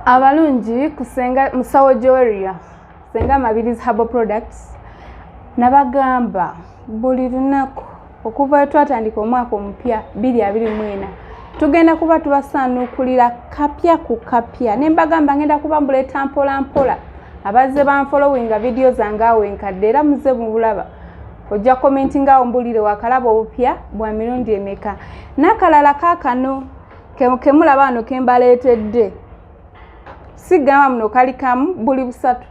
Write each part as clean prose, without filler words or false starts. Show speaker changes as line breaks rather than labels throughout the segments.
Abalungi kusenga MUSAWOJOWE senga Mabirizi herbal products nabagamba buli lunaku okuva twatandika omwaka omupya 2024 tugenda kuba tubasanukulira kapya ku kapya nembagamba ngenda kuba mbuleta mpola mpola abazze banfollowinga video zange awe nkadde era muze mubulaba ojja commenting awo mbulire wakalaba obupya bwa mirundi emeka nakalala kakano kemulaba wano kembaleetedde sigamba muno kali kamu buli busatu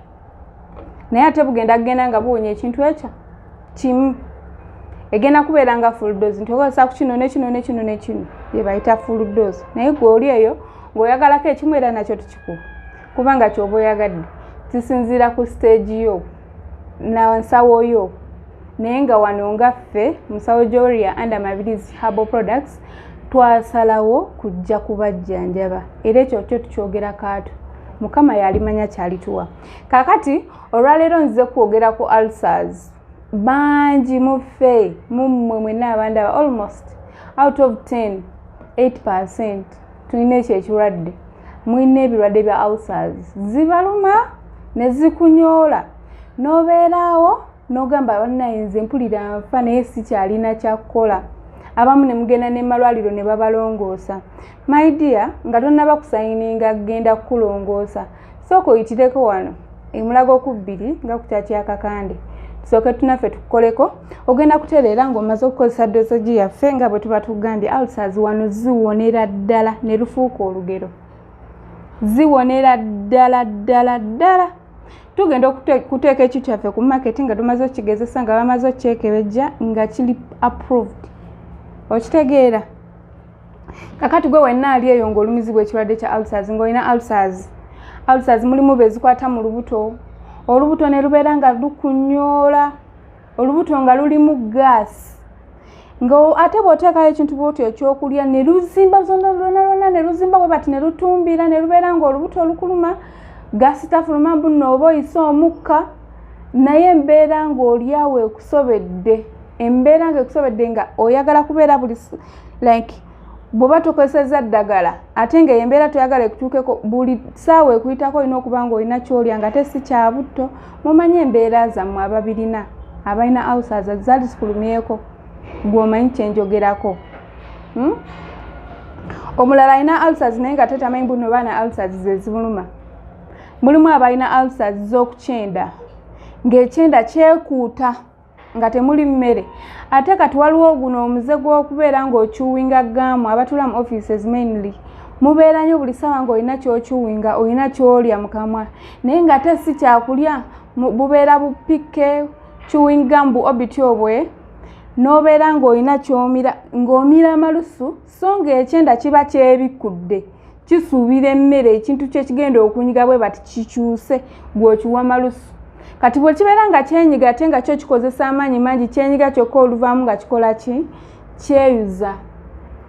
naye ate bugenda kugenda nga buwonya ekintu ekyo kimu egenda kubeera nga full dose ntokozesa ku kino nekino bye bayita full dose naye gwe oli eyo ng'oyagalako ekimu era nakyo tukikuwa kubanga ky'oba oyagadde kisinziira ku stage yo na nsawo yo naye nga wano nga ffe MUSAWOJOWE under Mabirizi herbal products twasalawo kujja kubajjanjaba era ekyo kyo tukyogera kaato mukama yalimanya kyalituwa kakati olwaleero nzize kwogera ku ulcers banji muffe mummwe mwenna abandaba almost out of 8% tulina ekyo ekirwadde mulina ebirwadde bya ulcers zibaluma ne zikunyoola n'obeeraawo n'ogamba bannayinze mpulira nfa naye sikyalina kyakukola abamu ne mugenda ne malwaliro ne babalongoosa my dear nga tonnaba kusayininga genda kukulongoosa sooka oyitireko wano emulago ku 2 nga ku kyakyakakande tusooke tunaffe tukukoleko ogenda kutereera ng'omaze okukozesa dosagi yaffe nga bwe tuba tugambye ulcers wano ziwonera ddala ne lufuuka olugero ziwonera ddala tugenda okuteeka ekintu kyaffe ku market nga tumaze okigezesa nga bamaze okyekebejja nga kiri approved okitegeera kakati gwe wenna ali eyo ng'olumizibwa ekirwadde kya ulcers ng'olina ulcers mulimu bezikwata mu olubuto ne lubeera nga lukunyoola olubuto nga lulimu gas nga ate bw'oteekayo ekintu bwotyo ekyokulya ne luzimba lwonna ne luzimba bwe bati ne lutumbira ne lubeera ng'olubuto olukuluma gas tafuluma bunno oba oyise omukka naye embeera ng'olyawo ekusobedde embeera ng'ekusobedde nga oyagala kubeera buli like bw'oba tokozesezza ddagala ate nga embeera toyagala ekutuukeko buli ssaawa ekuyitako olina okuba ng'olina ky'olya nga te si kya butto mumanye embeera zammwe ababirina abalina ulcers zaali zikulumyeko gw'omanyi kyenjogerako omulala alina ulcers naye nga tetamanyi buno baana ulcers ze zibuluma mulimu abalina ulcers z'okukyenda ng'ekyenda kyekuuta nga temuli mmere ate kati waliwo guno omuze gw'okubeera ng'okyuwinga gaamu abatula mu offices mainly mubeera nnyo buli ssaawa ng'olina ky'okyuwinga olina ky'olya mu kamwa naye nga ate si kyakulya bubeera bupike chewing gum bu obiti obwe n'obeera ng'olina ky'omira ng'omira amalusu so ng'ekyenda kiba kyebikudde kisuubira emmere ekintu kye kigenda okunyiga bwe bati kikyuse gw'okiwa amalusu kati bwe kibeera nga kyenyiga ate nga kyo kikozesa amaanyi mangi kyenyiga kyokka oluvaamu nga kikola ki kyeyuza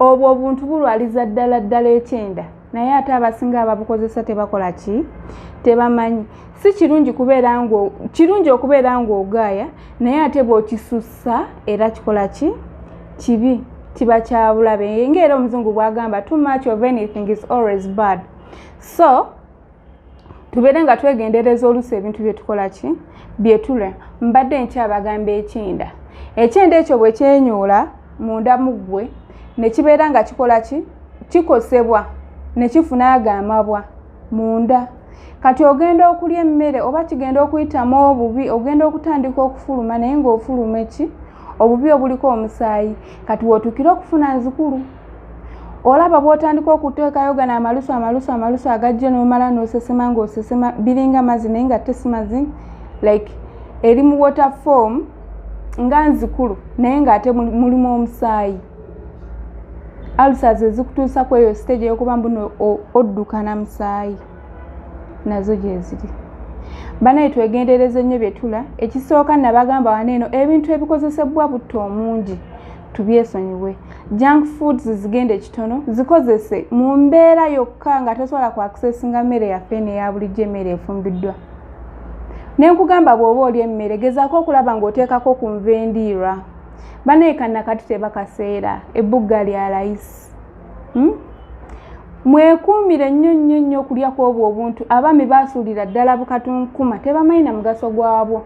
obwo obuntu bulwaliza ddala ekyenda naye ate abasinga ababukozesa tebakola ki tebamanyi si kirungi okubeera ng'ogaaya naye ate bw'okisussa era kikola ki kibi kiba kya bulabe ng'era omuzungu bw'agamba too much of anything is always bad so tubeere nga twegendereza oluusi ebintu bye tukola ki byetula mbadde nkyabagamba ekyenda ekyo bwe kyenyoola munda mu ggwe ne kibeera nga kikola ki kikosebwa ne kifuna agamabwa munda kati ogenda okulya emmere oba kigenda okuyitamu obubi ogenda okutandika okufuluma naye ng'ofuluma eki obubi obuliko omusaayi kati wootuukira okufuna nzikulu olaba bw'otandika okuteekayo gano amalusu agajja n'omala n'osesema ng'osesema biringa mazzi naye nga tesi mazzi like eri mu water form nga nzikulu naye ng'ate mulimu omusaayi ulcers ezikutuusa ku eyo stage ey'okuba mbuno odduka na musaayi nazo gye ziri banaye twegendereze nnyo byetula ekisooka nabagamba waneeno ebintu ebikozesebwa butto omungi tubyesonyiwe junk foods zigende kitono zikozese mu mbeera yokka nga tosobola ku accessinga mmere yaffe neya bulijjo emmere efumbiddwa nenkugamba bw'oba oli emmere gezaako okulaba ng'oteekako ku nva endiirwa banaye kannakati tebakaseera ebbugga lya layisi mwekuumire nnyo okulya kw'obwo obuntu abaami basuulira ddala bukatunkuma tebamanyi na mugaso gwabwo.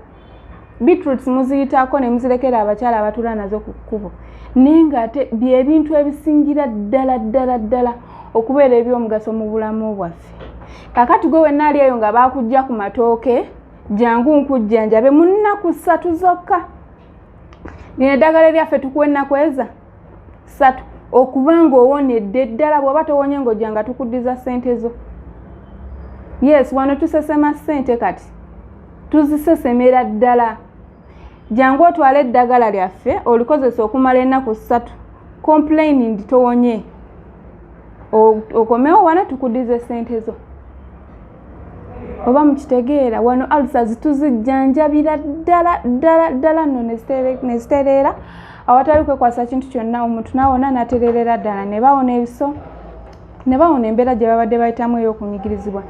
Beetroots muziyitaako ne muzirekera abakyala abatula nazo ku kkubo naye ng'ate byebintu ebisingira ddala okubeera eby'omugaso mu bulamu bwaffe. Kakati gwe wenna ali eyo nga baakujja ku matooke jangu nkujjanjabe mu nnaku 3 zokka. Lino eddagala eryaffe tukuwa ennaku eza 3 okubanga owonedde ddala bw'oba towonye ng'ojja nga tukuddiza ssente zo. Yes, wano tusesema ssente kati tuzisesemera ddala. Jangu otwale eddagala lyaffe olikozesa okumala ennaku 3 complaining towonye okomewo wano tukuddiza ssente zo. Oba mukitegeera wano ulcers tuzijjanjabira ddala nno ne zitereera awatali kwekwasa kintu kyonna omuntu nawona natererera ddala ne bawona ebiso ne bawona embeera gye babadde bayitamu ey'okunyigirizibwa.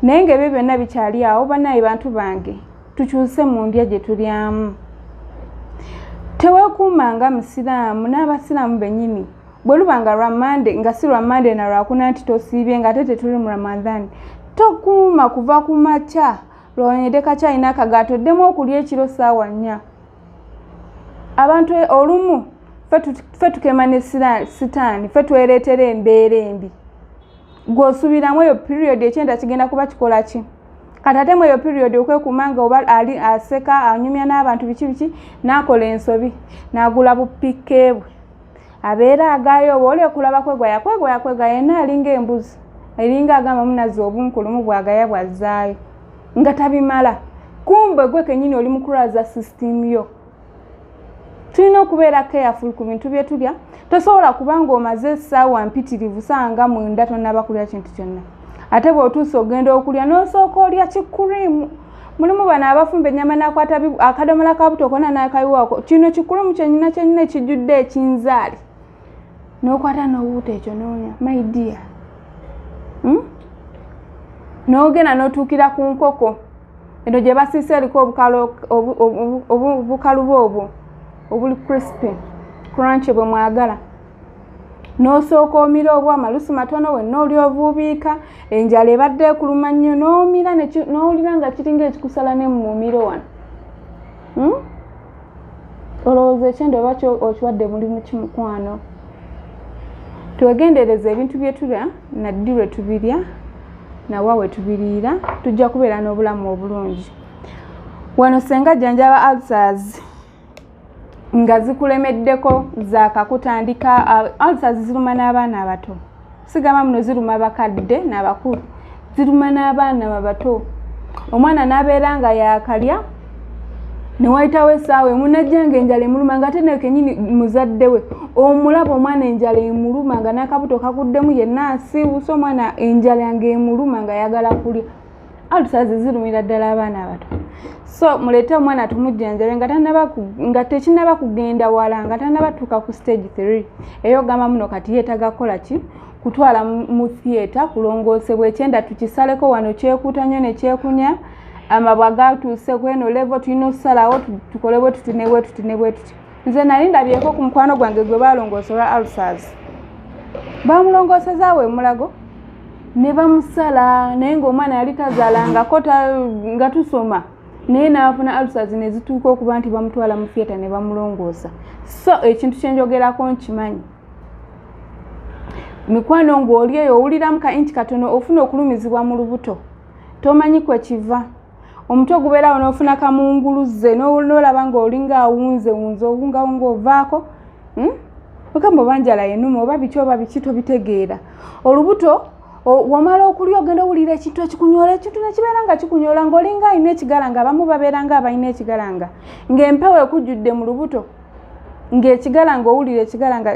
Naye ng'ebyo byonna bikyali awo bannaye bantu bange tukyuse mu ndya gye tulyamu. Teweekuumanga musiraamu n'abasiraamu bennyini bwe lubanga lwa Monday nga si lwa Monday na lwakuna nti tosiibye nga ate tetuli mu Ramadhan tokuuma kuva ku makya lwonyedde kakyalina akagaato ddemu okulya ekiro ssaawa 4. Abantu olumu ffe tukema ne sitaani ffe twereetera embeera embi. Gw'osuubiramu eyo period ekyenda kigenda kuba kikola ki? Kati ate mu eyo period okwekuuma nga oba ali aseka anyumya n'abantu biki n'akola ensobi n'agula bupikke bwe abeera agaayo oba oli okulaba kwegwaya yenna alinga embuzi eringa agamba munazi obunkulumu bwagaya bwazzaayo nga tabimala. Kumbe gwe kennyini oli mu kuraza system yo. Tulina okubeera careful ku bintu bye tulya. Tosobola kubanga omaze essaawa mpitirivu sanga mwenda tonnaba kulya kintu kyonna. Ate bw'otuusa ogenda okulya n'osooka olya kikurimu. Mulimu bano abafumba ennyama n'akwata akadomola ka buto konna n'akayiwaako. Kino kikurimu kyennyina ekijjudde ekinzaali. N'okwata n'obuuta ekyo n'onya. My dear. N'ogenda n'otuukira ku nkoko. Eno gye basiise eriko obukalu bwobwo obuli crispy crunchy bwe mwagala. N'osooka omira obwa amalusu matono wenna oli ovuubiika enjala ebadde ekuluma nnyo n'omira n'owulira nga kiringa ekikusala ne mu mumiro wano. Olowooza ekyenda oba okiwadde mulimu ki mukwano? Twegendereza ebintu bye tulya na ddi lwe tubirya nawa we tubiriira tujja kubeera n'obulamu obulungi. Wano senga jjanjaba ulcers nga zikulemeddeko zaakakutandika. Ulcers ziruma n'abaana abato. Sigamba muno ziruma bakadde n'abakulu. Ziruma n'abaana abato. Omwana n'abeera nga yakalya ne wayitawo essaawa emu najja ng'enjala emuluma nga ate naye kennyini muzadde we omulaba omwana enjala emuluma nga n'akabuto kakuddemu yenna asiiwusa omwana enjala ng'emuluma nga ayagala kulya. Ulcers zirumira ddala abaana abato. So muleete omwana tumujjanjabe nga tekinnaba kugenda wala nga tannabatuuka ku stage 3 eyo gamba muno kati yeetaga kukola ki? Kutwala mu theatre kulongoosebwa ekyenda tukisaleko wano kyekuuta nnyo ne kyekunya amabwa gatuuse ku eno level tulina okusalawo tukole bwe tuti ne bwe tuti. Nze nali ndabyeko ku mukwano gwange gwe baalongoosa olwa ulcers. Baamulongoosezaawo emulago ne bamusala naye ng'omwana yali tazaalangako nga tusoma naye n'afuna ulcers ne zituuka okuba nti bamutwala mu theatre ne bamulongoosa. So ekintu kyenjogerako nkimanyi. Mikwano ng'oli eyo owuliramu ka inchi katono ofuna okulumizibwa mu lubuto. Tomanyi kwe kiva. Omutwe gubeerawo n'ofuna kamunguluze n'olaba ng'olinga awunze obungawunga ovaako. Ogamba oba njala yenuma oba biki tobitegeera. Olubuto wamala okulya ogenda owulira ekintu ekikunyola ekintu nekibeera nga kikunyola ng'olinga alina ekigalanga abamu babeera nga abalina ekigalanga ng'empewo ekujjudde mu lubuto ng'ekigalanga owulira ekigalanga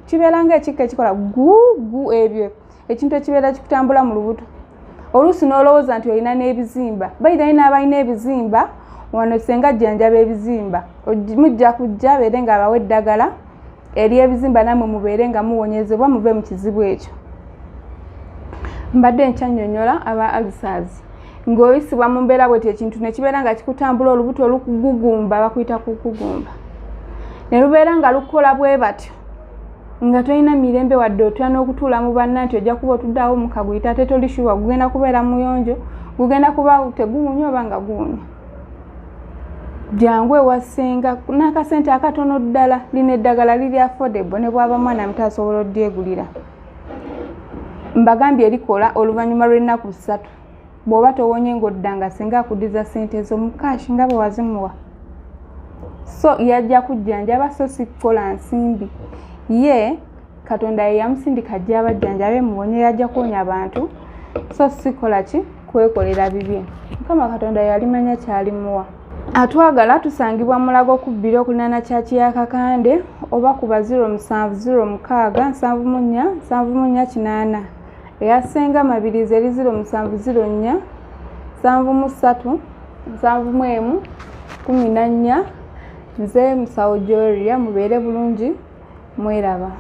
kibeera nga ekikka ekikola gu ebyo ekintu ekibeera kikutambula mu lubuto. Oluusi n'olowooza nti olina n'ebizimba bayita alina abalina ebizimba wano senga jjanjaba ebizimba mujja kujja beere nga abawa eddagala eri ebizimba nammwe mubeere nga muwonyezebwa muve mu kizibu ekyo. Mbadde nkyannyonnyola aba ulcers ng'oyisibwa mu mbeera bweti ekintu ne kibeera nga kikutambula olubuto olukugugumba bakuyita kukugumba ne lubeera nga lukola bwe batyo nga tolina mirembe wadde otya n'okutuula mu banna nti ojja kuba otuddeawo mukaguyita ate tolishuwa gugenda kubeera muyonjo gugenda kuba teguwunya oba nga guwunya. Jangu ewa ssenga n'akasente akatono ddala. Lino eddagala liri affordable ne bw'aba mwana muto asobola odyegulira. Mbagambye erikola oluvannyuma lw'ennaku 3. Bw'oba towonye ng'odda nga singa akuddiza ssente ezo mu kaashi nga bwe wazimuwa. So yajja kujjanjaba so si kukola nsimbi. Ye Katonda ye yamusindika ajja abajjanjabe muwonye yajja kuwonya abantu. So si kola ki kwekolera bibye. Mukama Katonda yalimanya kyalimuwa. Atwagala tusangibwa Mulago ku bbiro okulinaana kyaki ya Kakande oba kuba 0706 eyasenga Mabirizi eri 0704 73 71 14. Nze MUSAWOJOWE mubeere bulungi mweraba.